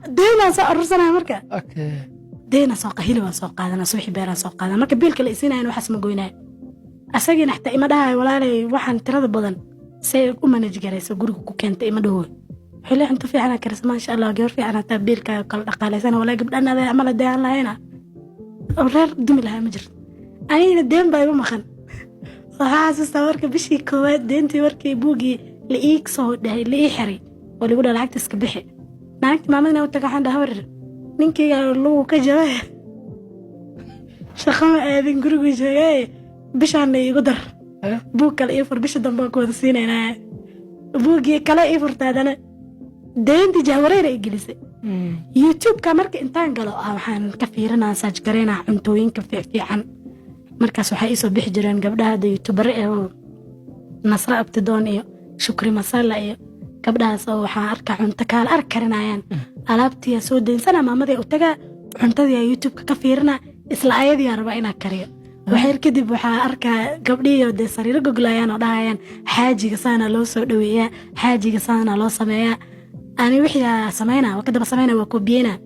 دينا صار رسنا مركا اوكي دينا سوق هيلو سوق هذا صبحي بيرا سوق هذا مركا بيلك اللي سينا إنه حسم جوينا أساقي نحتى إما ده ولا لي واحد ترى بدن سي أمنا نجريس وجرو كنت إما ده حلو أنتو في أنا كرس ما شاء الله جور في أنا تبيل كقل أقل سنة ولا قبل أنا ذا عمل ده الله هنا غير دم لها مجر أنا الدين بايبو مخن وحاسس تورك بشي كوات دينتي وركي بوجي لإيك صوت ده لإيه حري ولا يقول لعك تسكبحي نعك ما مدنا وتقع عند هور نينكي قالوا كجواه شخم هذين جرو جاي بشان يقدر بوك الإيفر بش دم كود سيننا بوجي كلا إيفر تادنا دينتي جاوري إنجليزي يوتيوب كمرك إنتان قالوا waxaan ka fiirinaa saaj gareena cuntooyinka fiican markaas waxa isoo bixi jireen gabdhaha youtuber ee nasra abtidoon iyo shukri masala iyo gabdhahaas oo waxa arka cunto kala arkarinayaan alaabtii soo deensana maamadii u taga cuntadii youtube ka fiirina isla ayadii arba ina kariyo waxay kadib waxa arka gabdhiyo de sariir goglayaan oo dhahayaan xaajiga saana loo soo dhaweeyaa xaajiga saana loo sameeyaa أنا وحيا سمينا وكذا بسمينا وكوبينا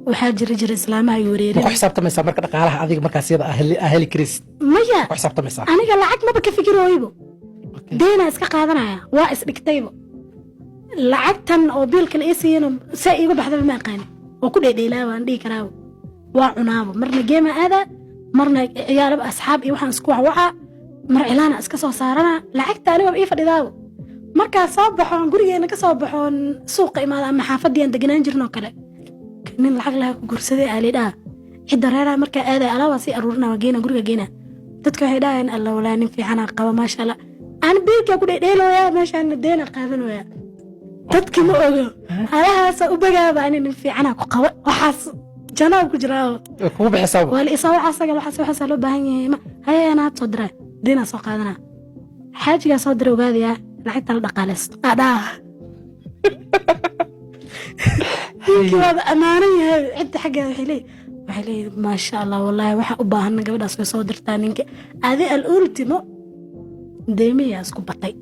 وحاجر رجل إسلام هاي وريري وحساب تمسا مركز قالها هذيك مركز يدا أهل كريس ميا وحساب تمسا أنا قال لعك ما بك فكر ويبو دينا إسكا قادنا واقس بكتيبو لعكتن أو بيلك الإيسين سائبه بحذا بالماقاني وكل ديلا واندي كراو وعنابو مرنا جيما هذا مرنا يا رب أصحابي وحن سكوع وحا مر إلانا إسكا سو صارنا لعكت أنا وبإيه فديداو marka soo baxoon gurigeena ka soo baxoon suuqa imaada ama xaafadiyaan deganaan jirno kale nin lacag laha ku gursaday aalidhaa cidda reeraa marka aaday alaaba si aruurina wageena guriga geena dadka waxay dhaayeen alla walaa nin fiican qaba maasha Allah aan beelka ku dheeloya meeshaan deena qaadanaya dadkii ma ogo halahaas u bagaaba nin fiican ku qaba waxaas janaab ku jiraa ku bixisay wali isoo waxaas loo baahan yahay hayana soo diray deena soo qaadana xaajiga soo diray ogaadiya لعبت على دقالست هذا أمانية عد حاجة وحلي ما شاء الله والله وح أباهن قبل أسوي صدر تانينك هذه الأولتيمو ديمي أسكو بطي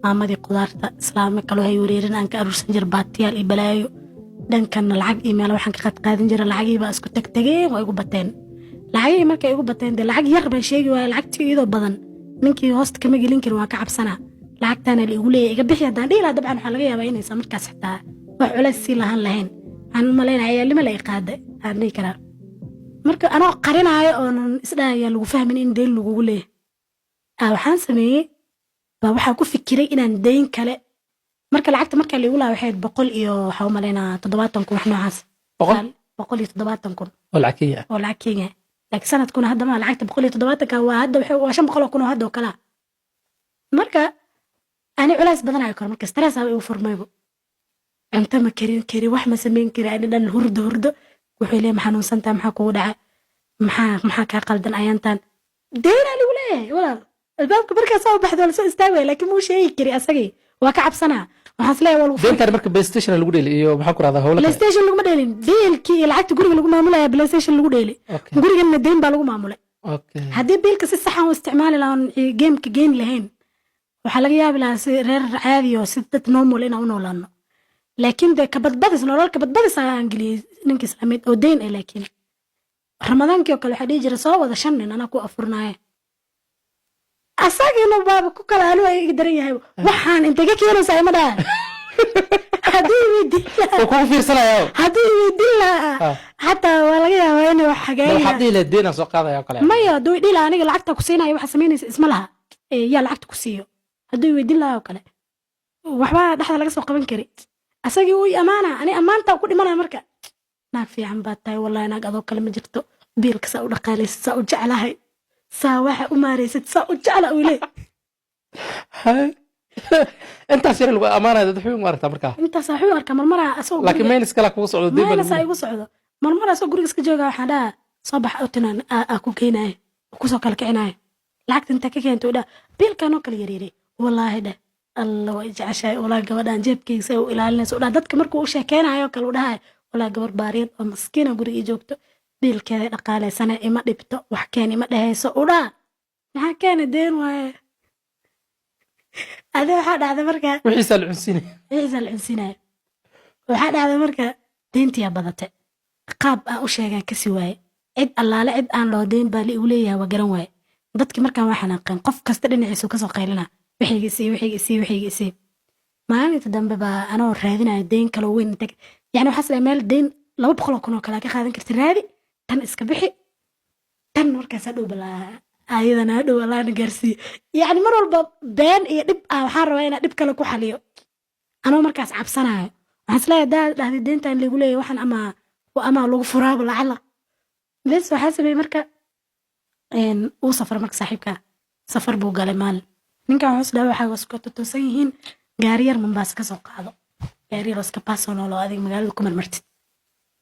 ما دي قدرت إسلامي قالوا هي يوريرن أنك أروس نجر باتيا الإبلايو دان كان العق إيميل وحن كقد قادن جرى العق يبقى أسكو تكتجي ويقول بتين العق ما كي يقول بتين ده العق يربى شيء والعق تيجي بدن منك هوست كم يجي لينك واقع بسنة lacagtana la igu leeyahay iga bixi hadaan dhiilaa dabcan waxa laga yaabaa inaysan markaas xitaa wax culays si lahan lahayn aan u maleynayaa lima la iqaaday aan dhigi karaa marka anoo qarinaayo oo isdhaaya lagu fahmin in deyn lagu leeyahay waxaan sameeyay waxaa ku fikiray inaan deyn kale marka lacagta marka la igu laa waxay 100 iyo waxa u maleynaa 70 kun wax noocaas 170 kun oo lacagiya laakiin sanadkuna hadda ma lacagta 170 ka waa hadda waxay 500 kun oo hadda kala marka أنا علاش بدنا يكون مركز ستريس أو فرميبو أنت ما كري واحد ما سمين كري أنا لأن هرد وحيلي محنون سنتا محاكو ودعا محاكا قلدن أيانتان دينا لي ولا الباب كبركة صاو بحث ولا سو استوي لكن مو شيء كري أسقي وكعب سنة وحصلي والله دين كان مركب بلاي ستيشن اللي قولي إيوه محاكو هذا هو بلاي ستيشن اللي قمدلين ديل كي العكت قولي اللي قمامولا بلاي ستيشن اللي قولي قولي إن الدين بالو معمولا هدي بيلك الصحة واستعمال لان جيم كجين لهين waxa laga yaab ilaa si reer caadi oo sidad normal ina u noolaano laakiin de kabadbadis nololka badbadis aan ingiliis ninka islaamid oo deyn ah laakiin ramadaankii kale waxa dhigi jiray soo wada 5 nin ana ku afurnaaye asagina baaba ku kala anu ay daran yahay waxaan inta ka keenaysaa ima dhaa hadii widila ku fiirsanayo hadii widila hatta waa laga yaabaa inuu wax xageeyo hadii la deena soo qaadayo kale maya doo dhila aniga lacagta ku siinayo waxa sameynaysa isma laha yaa lacagta ku siiyo haddii weydin lahaa oo kale waxba dhaxda laga soo qaban kari asagii uu amaana ani amaanta ku dhimanaa marka naag fiican baad tahay wallahi naag adoo kale ma jirto biilka saa u dhaqaalaysa saa u jeclahay saa waxa u maaraysid saa u jecla u leeyahay انت سير لو امانه دحوي مارتا marka inta saaxiib arka marmara asoo laakiin meel iskala ku socdo dibal ma igu socdo marmara asoo guriga iska jooga waxa dhaa sabax oo tinaan ku keenay ku soo kala kicinay lacagta inta ka keento ida biilkan oo kala yareeray wallahi da Allah way jeceshay wala gabadhan jeebkiisa oo ilaalinayso dadka markuu u sheekeenayo kala u dhahay wala gabar baariid oo maskiina guriga joogto biilkeeda dhaqaaleysana ima dhibto wax keen ima dhahayso u dhaa maxaa keenay deen waaye هذا واحد هذا مركا وحيس العنسينة waxa dhacday marka deyntiyaa badate qaab aan u sheegaan kasi waaye cid allaale cid aan loo deyn baa li igu leeyahay waa garan waaye dadkii markaan waa xanaaqeen qof kasta dhinaciisu kasoo qaylina wixayga isii maalinta dambe baa anoo raadinaya deyn kaloo weyn intag yani waxaa sila meel deyn 200 kun oo kale ka qaadan karta raadi tan iska bixi tan markaas hadhow balaa ayadana hadhow allaana gaarsiiyo yani mar walba been iyo dhib ah waxaan rabaa inaa dhib kale ku xaliyo anoo markaas cabsanayo waxaan isleeyahay daa dhahday deyntan lagu leeyahay waxaan ama lagu furaaba lacala bes waxaa sameeyey marka uu safar marka saaxiibka safar buu galay maalin ninkan wuxuu isdhahay waxaa wasku toosan yihiin gaari yar Mombasa ka soo qaado gaari yar iska personal oo adiga magaalada ku marmartid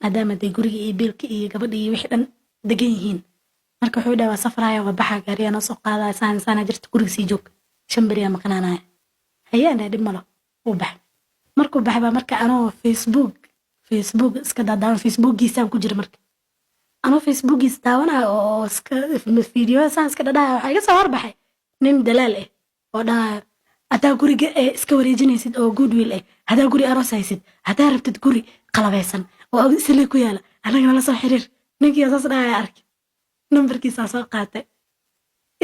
maadaama day guriga iyo biilka iyo gabadha iyo wixii dhan degan yihiin marka wuxuu dhahay safraya waa baxa gaari yana soo qaada saan jirta guriga sii joog shambariya maqnaanaya hayana dib malo uu bax markuu baxay marka anoo Facebook iska daadaan Facebookiisa ku jira marka anoo Facebookiisa daawana oo iska video saan iska dhadhaa waxa iga soo horbaxay nin dalaal ah oo dhahay hadaa guriga iska wareejinaysid oo goodwill ah hadaa guri aroos haysid hadaa rabtid guri qalabeysan oo isla ku yaala anaga la soo xiriir ninkii asaas dhahay arki numberkiisa soo qaatay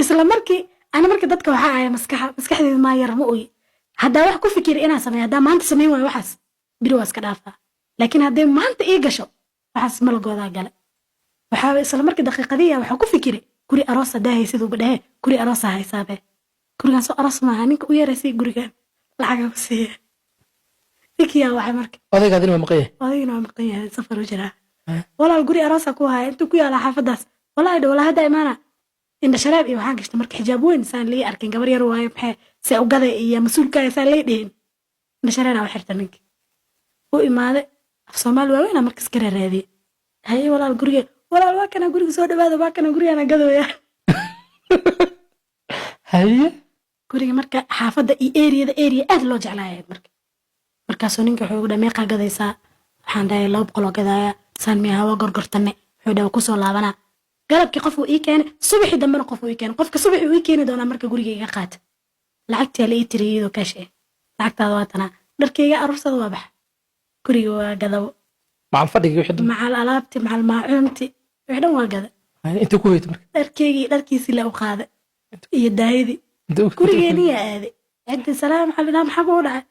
isla markii ana marka dadka waxa ay maskaxdeeda ma yar ma oy hadaa wax ku fikir inaan sameeyo hadaa maanta sameeyo way waxaas biro iska dhaafa laakiin haday maanta ii gasho waxaas malagooda gala waxa isla markii daqiiqadiya waxa ku fikiri guri aroos hadaa haysid oo badhahe guri aroos haysaabe guriga soo aroos ma ninka u yeeray guriga lacag ku siiye ikiya waxa marka odaygaadina ma maqaye safar u jira walaal guri aroos ku haay intuu ku yaala xaafadaas walaal hada imaana inda sharaab iyo waxaan gashta marka xijaab weyn saan lii arkin gabar yar waayo maxay si u gaday iyo mas'uulka ay saan leedeen inda sharaab wax xirta ninka oo imaade af Soomaali waaweyna marka iska raadiyay hay walaal guriga walaal waa kana guriga soo dhawaada waa kana guriga gadooya haye guriga marka xaafada iyo area aad loo jeclaayay markaasoo ninka wuxuu ugu dhameeqa gadaysaa waxaan dhahay 200 gadaya saan miyaa hawa gorgortane wuxuu dhaw ku soo laabana galabkii qof uu ii keenay subaxii dambena qof uu ii keenay qofka subaxii uu ii keenay doona marka guriga iga qaata lacagtii la ii tiriyay kaashe lacagtaada waa tana dharkayga aruursada waa bax guriga waa gadaw macal fadhiga wixii macal alaabti macal maacuunti wixii dhan waa gada inta ku weyto marka dharkiisi la u qaaday iyo daayadii gurigeeni yaa aaday ciddi salaam xalina maxaa u dhacay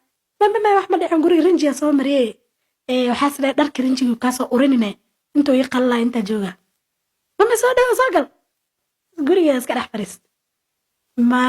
ma wax ma dhicin guriga rinjiga soo mariyay waxaa sida dharka rinjiga ka soo urinine intuu ii qalay inta jooga ma soo dhaw soo gal guriga iska dhex fariist ma